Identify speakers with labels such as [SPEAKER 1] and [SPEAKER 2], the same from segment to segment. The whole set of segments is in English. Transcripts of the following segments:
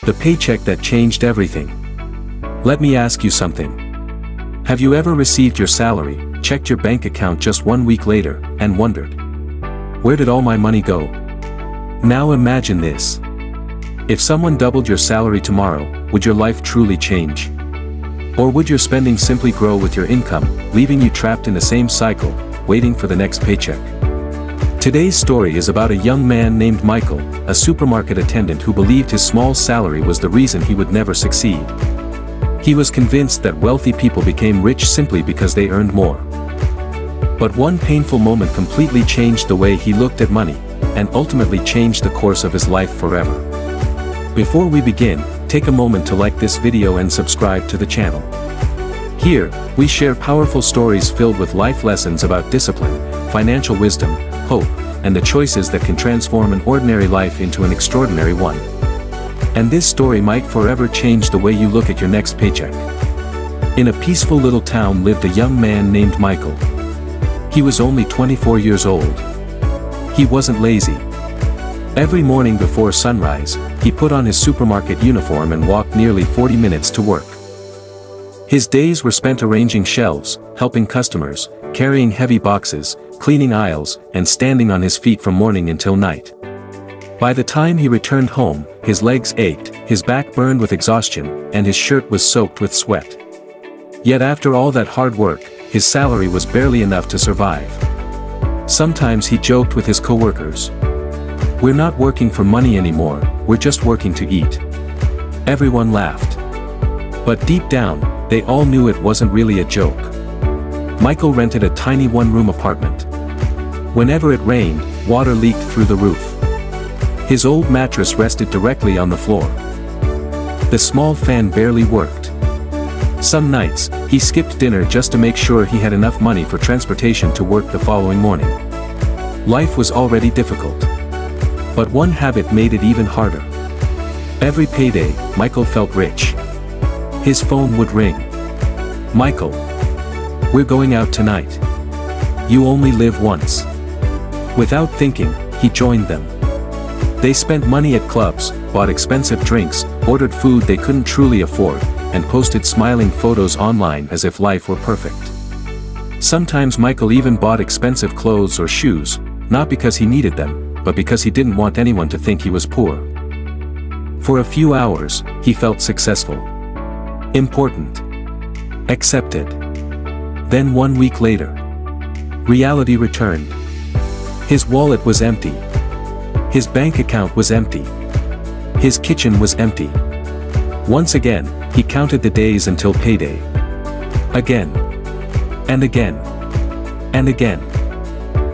[SPEAKER 1] The paycheck that changed everything. Let me ask you something. Have you ever received your salary, checked your bank account just 1 week later, and wondered, where did all my money go? Now imagine this. If someone doubled your salary tomorrow, would your life truly change? Or would your spending simply grow with your income, leaving you trapped in the same cycle, waiting for the next paycheck? Today's story is about a young man named Michael, a supermarket attendant who believed his small salary was the reason he would never succeed. He was convinced that wealthy people became rich simply because they earned more. But one painful moment completely changed the way he looked at money, and ultimately changed the course of his life forever. Before we begin, take a moment to like this video and subscribe to the channel. Here, we share powerful stories filled with life lessons about discipline, financial wisdom, hope, and the choices that can transform an ordinary life into an extraordinary one. And this story might forever change the way you look at your next paycheck. In a peaceful little town lived a young man named Michael. He was only 24 years old. He wasn't lazy. Every morning before sunrise, he put on his supermarket uniform and walked nearly 40 minutes to work. His days were spent arranging shelves, helping customers, carrying heavy boxes, cleaning aisles, and standing on his feet from morning until night. By the time he returned home, his legs ached, his back burned with exhaustion, and his shirt was soaked with sweat. Yet after all that hard work, his salary was barely enough to survive. Sometimes he joked with his coworkers, "We're not working for money anymore, we're just working to eat." Everyone laughed. But deep down, they all knew it wasn't really a joke. Michael rented a tiny one-room apartment. Whenever it rained, water leaked through the roof. His old mattress rested directly on the floor. The small fan barely worked. Some nights, he skipped dinner just to make sure he had enough money for transportation to work the following morning. Life was already difficult. But one habit made it even harder. Every payday, Michael felt rich. His phone would ring. "Michael, we're going out tonight. You only live once." Without thinking, he joined them. They spent money at clubs, bought expensive drinks, ordered food they couldn't truly afford, and posted smiling photos online as if life were perfect. Sometimes Michael even bought expensive clothes or shoes, not because he needed them, but because he didn't want anyone to think he was poor. For a few hours, he felt successful. Important. Accepted. Then 1 week later, reality returned. His wallet was empty. His bank account was empty. His kitchen was empty. Once again, he counted the days until payday. Again. And again. And again.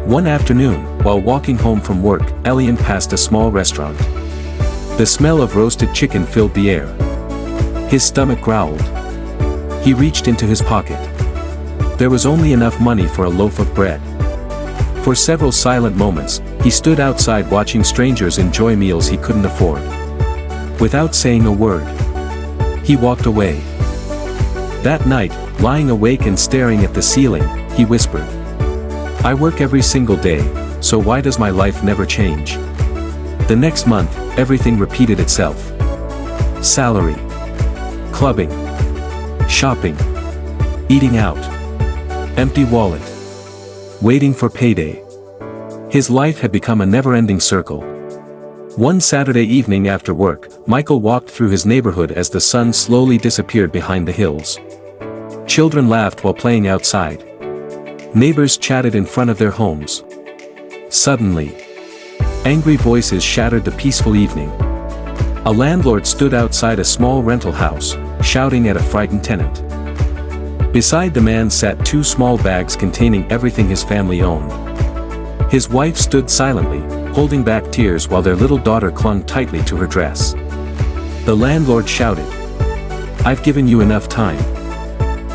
[SPEAKER 1] One afternoon, while walking home from work, Elian passed a small restaurant. The smell of roasted chicken filled the air. His stomach growled. He reached into his pocket. There was only enough money for a loaf of bread. For several silent moments, he stood outside watching strangers enjoy meals he couldn't afford. Without saying a word, he walked away. That night, lying awake and staring at the ceiling, he whispered, "I work every single day, so why does my life never change?" The next month, everything repeated itself. Salary. Clubbing. Shopping. Eating out. Empty wallet. Waiting for payday. His life had become a never-ending circle. One Saturday evening after work, Michael walked through his neighborhood as the sun slowly disappeared behind the hills. Children laughed while playing outside. Neighbors chatted in front of their homes. Suddenly, angry voices shattered the peaceful evening. A landlord stood outside a small rental house, shouting at a frightened tenant. Beside the man sat 2 small bags containing everything his family owned. His wife stood silently, holding back tears while their little daughter clung tightly to her dress. The landlord shouted, "I've given you enough time.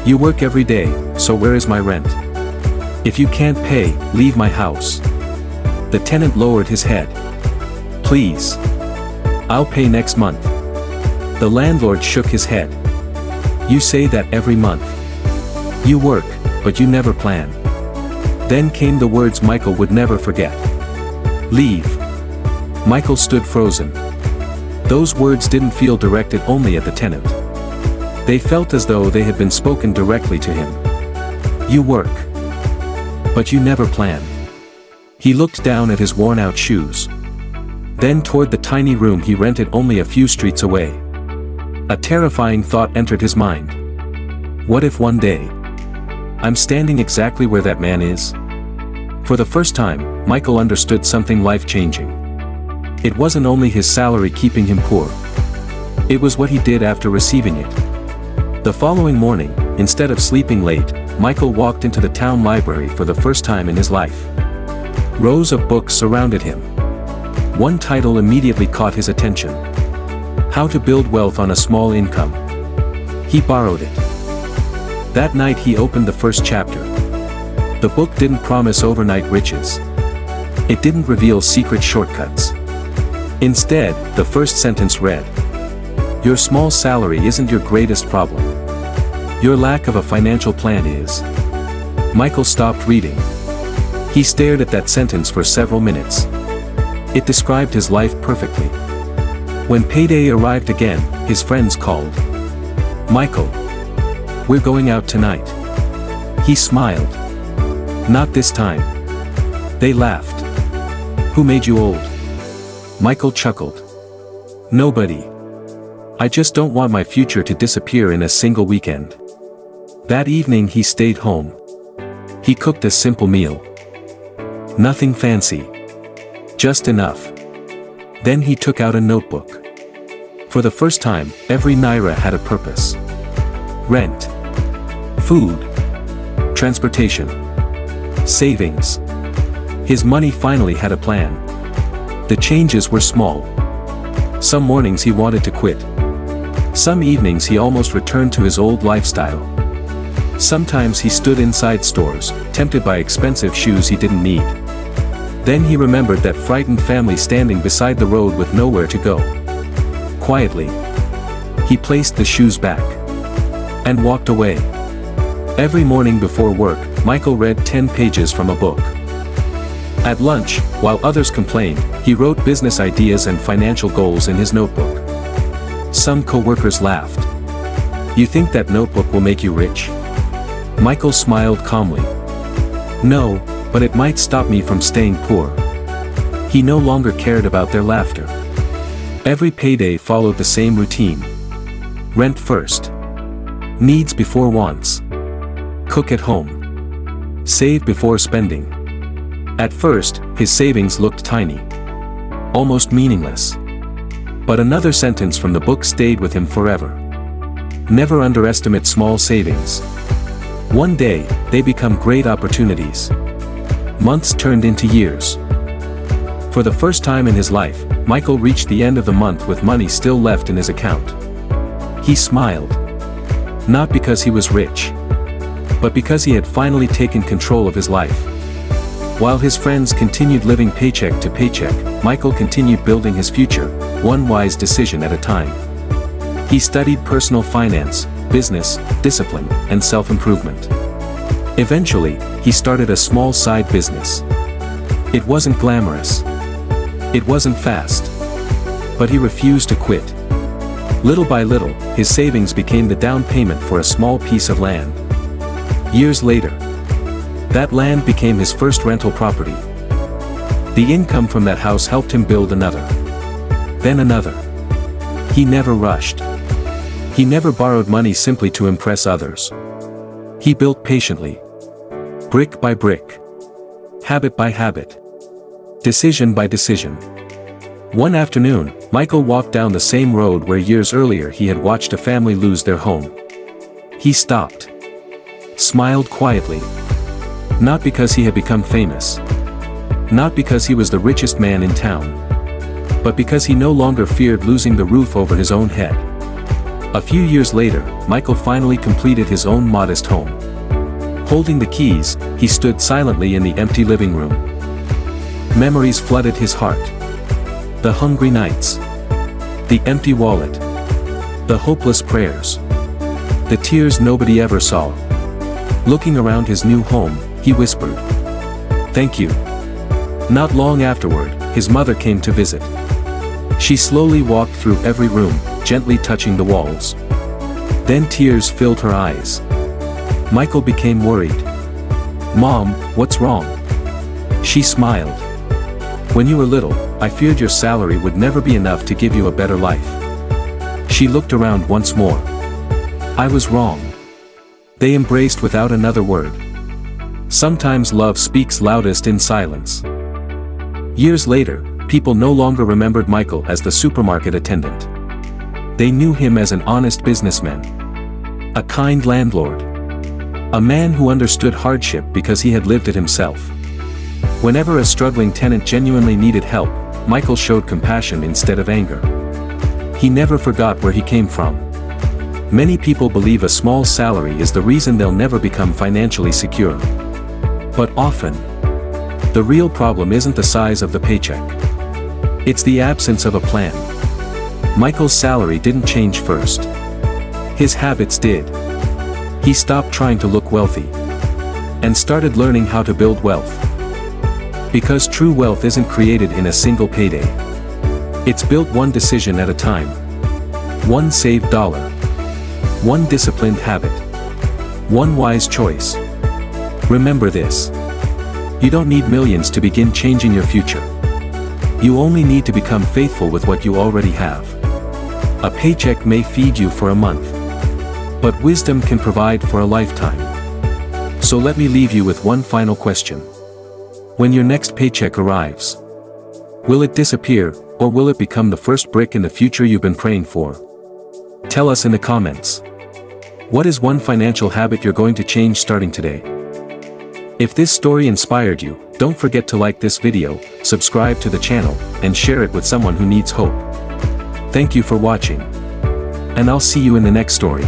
[SPEAKER 1] You work every day, so where is my rent? If you can't pay, leave my house." The tenant lowered his head. "Please. I'll pay next month." The landlord shook his head. "You say that every month. You work, but you never plan." Then came the words Michael would never forget. "Leave." Michael stood frozen. Those words didn't feel directed only at the tenant. They felt as though they had been spoken directly to him. You work. But you never plan. He looked down at his worn-out shoes. Then toward the tiny room he rented only a few streets away. A terrifying thought entered his mind. What if one day I'm standing exactly where that man is? For the first time, Michael understood something life-changing. It wasn't only his salary keeping him poor. It was what he did after receiving it. The following morning, instead of sleeping late, Michael walked into the town library for the first time in his life. Rows of books surrounded him. One title immediately caught his attention. How to Build Wealth on a Small Income. He borrowed it. That night he opened the first chapter. The book didn't promise overnight riches. It didn't reveal secret shortcuts. Instead, the first sentence read, "Your small salary isn't your greatest problem. Your lack of a financial plan is." Michael stopped reading. He stared at that sentence for several minutes. It described his life perfectly. When payday arrived again, his friends called. "Michael, we're going out tonight." He smiled. "Not this time." They laughed. "Who made you old?" Michael chuckled. "Nobody. I just don't want my future to disappear in a single weekend." That evening he stayed home. He cooked a simple meal. Nothing fancy. Just enough. Then he took out a notebook. For the first time, every naira had a purpose. Rent. Food. Transportation. Savings. His money finally had a plan. The changes were small. Some mornings he wanted to quit. Some evenings he almost returned to his old lifestyle. Sometimes he stood inside stores, tempted by expensive shoes he didn't need. Then he remembered that frightened family standing beside the road with nowhere to go. Quietly, he placed the shoes back and walked away. Every morning before work, Michael read 10 pages from a book. At lunch, while others complained, he wrote business ideas and financial goals in his notebook. Some co-workers laughed. "You think that notebook will make you rich?" Michael smiled calmly. "No, but it might stop me from staying poor." He no longer cared about their laughter. Every payday followed the same routine. Rent first. Needs before wants. Cook at home. Save before spending. At first, his savings looked tiny. Almost meaningless. But another sentence from the book stayed with him forever. Never underestimate small savings. One day, they become great opportunities. Months turned into years. For the first time in his life, Michael reached the end of the month with money still left in his account. He smiled. Not because he was rich, but because he had finally taken control of his life. While his friends continued living paycheck to paycheck, Michael continued building his future, one wise decision at a time. He studied personal finance, business, discipline, and self-improvement. Eventually, he started a small side business. It wasn't glamorous. It wasn't fast. But he refused to quit. Little by little, his savings became the down payment for a small piece of land. Years later, that land became his first rental property. The income from that house helped him build another. Then another. He never rushed. He never borrowed money simply to impress others. He built patiently. Brick by brick. Habit by habit. Decision by decision. One afternoon, Michael walked down the same road where years earlier he had watched a family lose their home. He stopped. Smiled quietly. Not because he had become famous. Not because he was the richest man in town. But because he no longer feared losing the roof over his own head. A few years later, Michael finally completed his own modest home. Holding the keys, he stood silently in the empty living room. Memories flooded his heart. The hungry nights. The empty wallet. The hopeless prayers. The tears nobody ever saw. Looking around his new home, he whispered, "Thank you." Not long afterward, his mother came to visit. She slowly walked through every room, gently touching the walls. Then tears filled her eyes. Michael became worried. "Mom, what's wrong?" She smiled. "When you were little, I feared your salary would never be enough to give you a better life." She looked around once more. "I was wrong." They embraced without another word. Sometimes love speaks loudest in silence. Years later, people no longer remembered Michael as the supermarket attendant. They knew him as an honest businessman. A kind landlord. A man who understood hardship because he had lived it himself. Whenever a struggling tenant genuinely needed help, Michael showed compassion instead of anger. He never forgot where he came from. Many people believe a small salary is the reason they'll never become financially secure. But often, the real problem isn't the size of the paycheck. It's the absence of a plan. Michael's salary didn't change first. His habits did. He stopped trying to look wealthy and started learning how to build wealth. Because true wealth isn't created in a single payday. It's built one decision at a time. One saved dollar. One disciplined habit. One wise choice. Remember this. You don't need millions to begin changing your future. You only need to become faithful with what you already have. A paycheck may feed you for a month, but wisdom can provide for a lifetime. So let me leave you with one final question. When your next paycheck arrives, will it disappear, or will it become the first brick in the future you've been praying for? Tell us in the comments. What is one financial habit you're going to change starting today? If this story inspired you, don't forget to like this video, subscribe to the channel, and share it with someone who needs hope. Thank you for watching. And I'll see you in the next story.